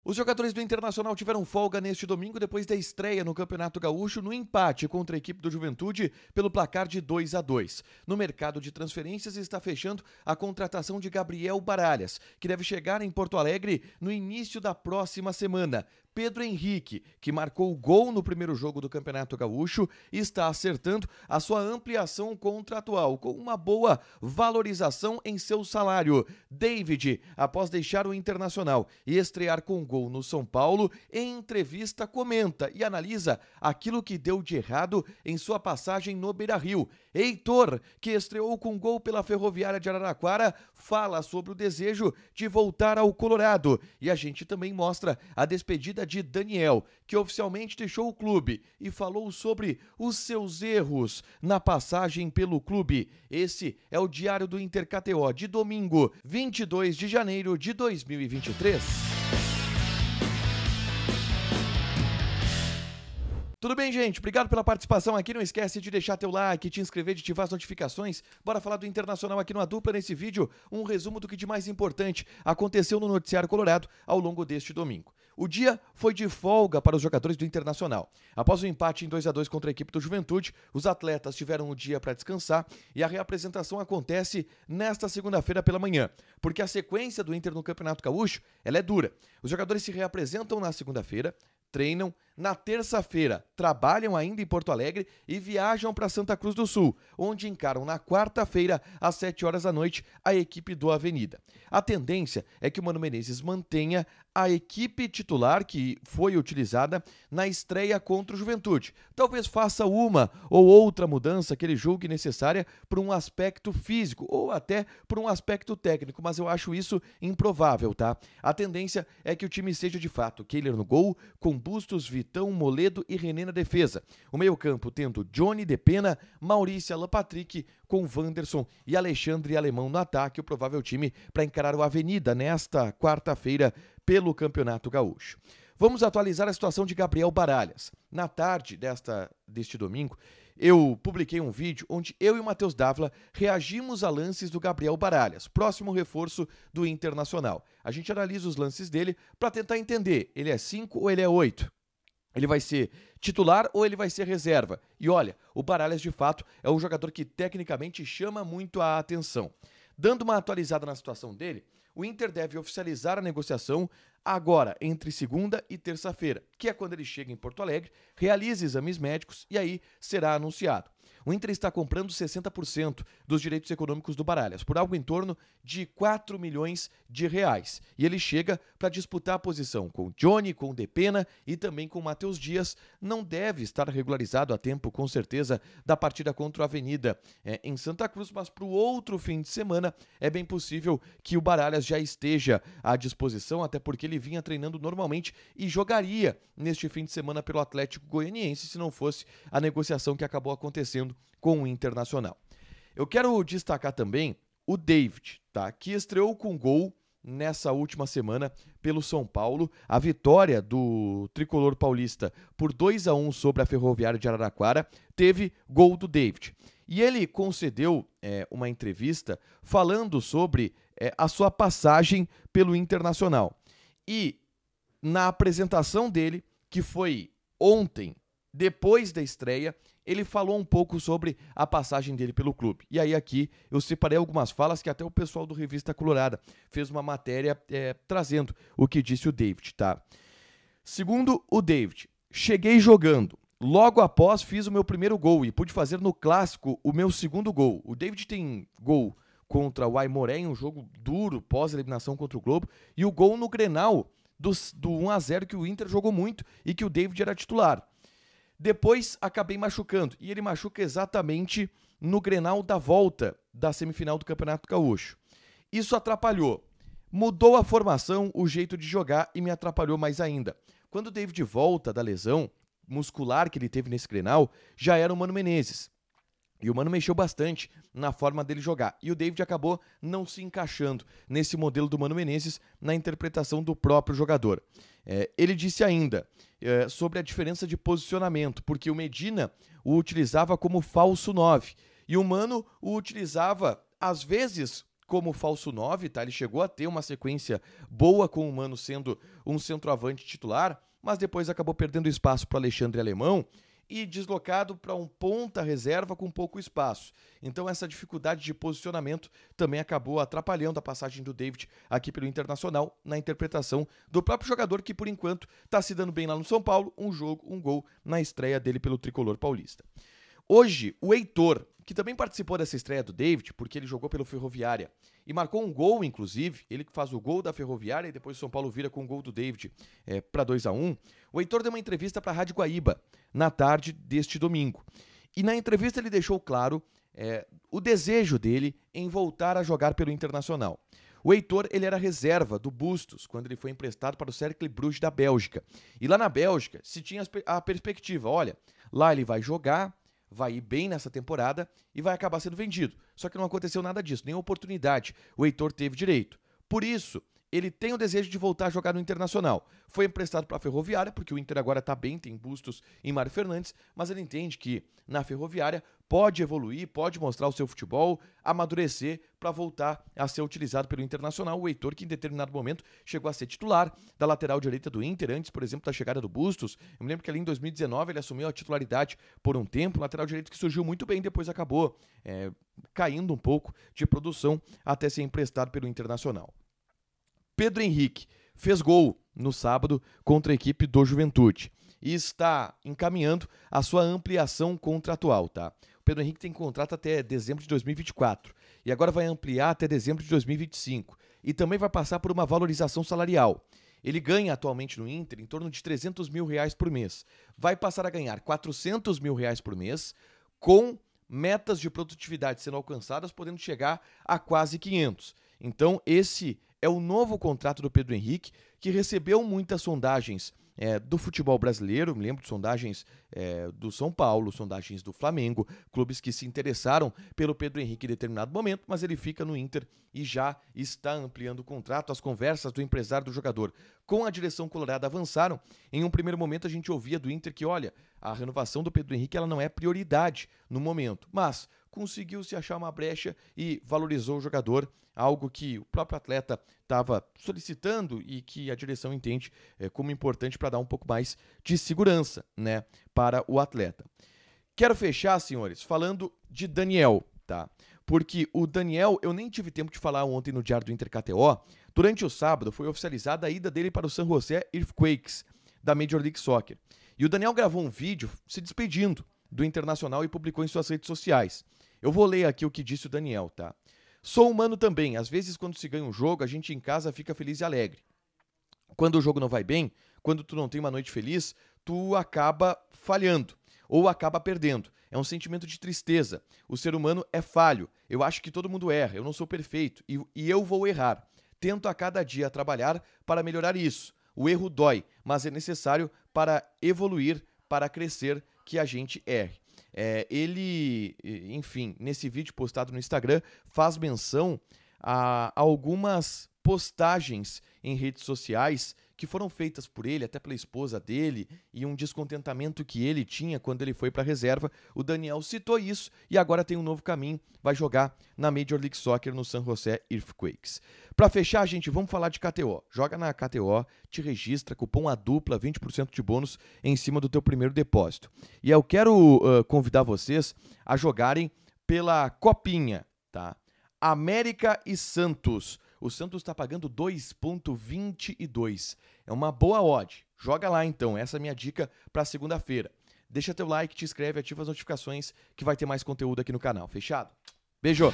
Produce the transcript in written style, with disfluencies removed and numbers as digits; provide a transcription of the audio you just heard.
Os jogadores do Internacional tiveram folga neste domingo depois da estreia no Campeonato Gaúcho no empate contra a equipe do Juventude pelo placar de 2-2. No mercado de transferências está fechando a contratação de Gabriel Baralhas, que deve chegar em Porto Alegre no início da próxima semana. Pedro Henrique, que marcou o gol no primeiro jogo do Campeonato Gaúcho, está acertando a sua ampliação contratual, com uma boa valorização em seu salário. David, após deixar o Internacional e estrear com gol no São Paulo, em entrevista comenta e analisa aquilo que deu de errado em sua passagem no Beira-Rio. Heitor, que estreou com gol pela Ferroviária de Araraquara, fala sobre o desejo de voltar ao Colorado. E a gente também mostra a despedida de Daniel, que oficialmente deixou o clube e falou sobre os seus erros na passagem pelo clube. Esse é o Diário do Inter KTO de domingo, 22 de janeiro de 2023. Tudo bem, gente? Obrigado pela participação aqui. Não esquece de deixar teu like, te inscrever, de ativar as notificações. Bora falar do Internacional aqui no A Dupla nesse vídeo. Um resumo do que de mais importante aconteceu no Noticiário Colorado ao longo deste domingo. O dia foi de folga para os jogadores do Internacional. Após o empate em 2-2 contra a equipe do Juventude, os atletas tiveram o dia para descansar e a reapresentação acontece nesta segunda-feira pela manhã, porque a sequência do Inter no Campeonato Gaúcho, ela é dura. Os jogadores se reapresentam na segunda-feira, treinam, na terça-feira trabalham ainda em Porto Alegre e viajam para Santa Cruz do Sul, onde encaram na quarta-feira, às 7 horas da noite, a equipe do Avenida. A tendência é que o Mano Menezes mantenha a equipe titular que foi utilizada na estreia contra o Juventude. Talvez faça uma ou outra mudança que ele julgue necessária por um aspecto físico ou até por um aspecto técnico, mas eu acho isso improvável, tá? A tendência é que o time seja de fato Kehler no gol, com Bustos, Vitão, Moledo e René na defesa. O meio-campo tendo Johnny, Depena, Maurício, Alan Patrick, com Wanderson e Alexandre Alemão no ataque, o provável time para encarar o Avenida nesta quarta-feira pelo Campeonato Gaúcho. Vamos atualizar a situação de Gabriel Baralhas. Na tarde deste domingo, eu publiquei um vídeo onde eu e o Matheus Dávila reagimos a lances do Gabriel Baralhas, próximo reforço do Internacional. A gente analisa os lances dele para tentar entender, ele é 5 ou ele é 8? Ele vai ser titular ou ele vai ser reserva? E olha, o Baralhas de fato é um jogador que tecnicamente chama muito a atenção. Dando uma atualizada na situação dele, o Inter deve oficializar a negociação agora, entre segunda e terça-feira, que é quando ele chega em Porto Alegre, realiza exames médicos e aí será anunciado. O Inter está comprando 60% dos direitos econômicos do Baralhas, por algo em torno de 4 milhões de reais. E ele chega para disputar a posição com Johnny, com Depena e também com Matheus Dias. Não deve estar regularizado a tempo, com certeza, da partida contra o Avenida em Santa Cruz, mas para o outro fim de semana é bem possível que o Baralhas já esteja à disposição, até porque ele vinha treinando normalmente e jogaria neste fim de semana pelo Atlético Goianiense, se não fosse a negociação que acabou acontecendo com o Internacional. Eu quero destacar também o David, tá? Que estreou com gol nessa última semana pelo São Paulo. A vitória do tricolor paulista por 2-1 sobre a Ferroviária de Araraquara teve gol do David. E ele concedeu uma entrevista falando sobre a sua passagem pelo Internacional. E na apresentação dele, que foi ontem, depois da estreia, ele falou um pouco sobre a passagem dele pelo clube. E aí aqui eu separei algumas falas que até o pessoal do Revista Colorada fez uma matéria trazendo o que disse o David, tá? Segundo o David, cheguei jogando. Logo após fiz o meu primeiro gol e pude fazer no Clássico o meu segundo gol. O David tem gol contra o Aimoré em um jogo duro pós-eliminação contra o Globo e o gol no Grenal do 1-0 que o Inter jogou muito e que o David era titular. Depois acabei machucando, e ele machuca exatamente no Grenal da volta da semifinal do Campeonato Gaúcho. Isso atrapalhou. Mudou a formação, o jeito de jogar e me atrapalhou mais ainda. Quando o David volta da lesão muscular que ele teve nesse Grenal, já era o Mano Menezes. E o Mano mexeu bastante na forma dele jogar. E o David acabou não se encaixando nesse modelo do Mano Menezes na interpretação do próprio jogador. Ele disse ainda sobre a diferença de posicionamento, porque o Medina o utilizava como falso 9 e o Mano o utilizava, às vezes, como falso 9, tá? Ele chegou a ter uma sequência boa com o Mano sendo um centroavante titular, mas depois acabou perdendo espaço para Alexandre Alemão e deslocado para um ponta reserva com pouco espaço. Então essa dificuldade de posicionamento também acabou atrapalhando a passagem do David aqui pelo Internacional na interpretação do próprio jogador que por enquanto está se dando bem lá no São Paulo, um gol na estreia dele pelo tricolor paulista. Hoje, o Heitor, que também participou dessa estreia do David, porque ele jogou pelo Ferroviária e marcou um gol, inclusive, ele que faz o gol da Ferroviária e depois o São Paulo vira com o gol do David para 2-1. O Heitor deu uma entrevista para a Rádio Guaíba na tarde deste domingo. E na entrevista ele deixou claro o desejo dele em voltar a jogar pelo Internacional. O Heitor, ele era reserva do Bustos, quando ele foi emprestado para o Cercle Bruges da Bélgica. E lá na Bélgica se tinha a perspectiva, olha, lá ele vai jogar, vai ir bem nessa temporada e vai acabar sendo vendido. Só que não aconteceu nada disso, nem oportunidade o Heitor teve direito. Por isso, ele tem o desejo de voltar a jogar no Internacional. Foi emprestado para a Ferroviária, porque o Inter agora está bem, tem Bustos e Mário Fernandes, mas ele entende que na Ferroviária pode evoluir, pode mostrar o seu futebol, amadurecer para voltar a ser utilizado pelo Internacional. O Heitor, que em determinado momento chegou a ser titular da lateral direita do Inter, antes, por exemplo, da chegada do Bustos. Eu me lembro que ali em 2019 ele assumiu a titularidade por um tempo, lateral direito que surgiu muito bem, depois acabou caindo um pouco de produção até ser emprestado pelo Internacional. Pedro Henrique fez gol no sábado contra a equipe do Juventude e está encaminhando a sua ampliação contratual, tá? O Pedro Henrique tem contrato até dezembro de 2024 e agora vai ampliar até dezembro de 2025 e também vai passar por uma valorização salarial. Ele ganha atualmente no Inter em torno de R$300 mil por mês. Vai passar a ganhar R$400 mil por mês com metas de produtividade sendo alcançadas, podendo chegar a quase 500. Então esse é o novo contrato do Pedro Henrique, que recebeu muitas sondagens do futebol brasileiro, me lembro de sondagens do São Paulo, sondagens do Flamengo, clubes que se interessaram pelo Pedro Henrique em determinado momento, mas ele fica no Inter e já está ampliando o contrato. As conversas do empresário do jogador com a direção colorada avançaram. Em um primeiro momento a gente ouvia do Inter que, olha, a renovação do Pedro Henrique ela não é prioridade no momento, mas conseguiu se achar uma brecha e valorizou o jogador, algo que o próprio atleta estava solicitando e que a direção entende como importante para dar um pouco mais de segurança, né, para o atleta. Quero fechar, senhores, falando de Daniel, tá? Porque o Daniel, eu nem tive tempo de falar ontem no Diário do Inter KTO, durante o sábado foi oficializada a ida dele para o San Jose Earthquakes, da Major League Soccer. E o Daniel gravou um vídeo se despedindo do Internacional e publicou em suas redes sociais. Eu vou ler aqui o que disse o Daniel, tá? Sou humano também. Às vezes, quando se ganha um jogo, a gente em casa fica feliz e alegre. Quando o jogo não vai bem, quando tu não tem uma noite feliz, tu acaba falhando ou acaba perdendo. É um sentimento de tristeza. O ser humano é falho. Eu acho que todo mundo erra. Eu não sou perfeito e eu vou errar. Tento a cada dia trabalhar para melhorar isso. O erro dói, mas é necessário para evoluir, para crescer, que a gente erre. Ele, enfim, nesse vídeo postado no Instagram, faz menção a algumas postagens em redes sociais que foram feitas por ele, até pela esposa dele, e um descontentamento que ele tinha quando ele foi para a reserva. O Daniel citou isso e agora tem um novo caminho, vai jogar na Major League Soccer no San Jose Earthquakes. Para fechar, gente, vamos falar de KTO. Joga na KTO, te registra, cupom ADUPLA, 20% de bônus em cima do teu primeiro depósito. E eu quero convidar vocês a jogarem pela Copinha, tá? América e Santos. O Santos está pagando 2,22. É uma boa odd. Joga lá então. Essa é a minha dica para segunda-feira. Deixa teu like, te inscreve, ativa as notificações que vai ter mais conteúdo aqui no canal. Fechado? Beijo!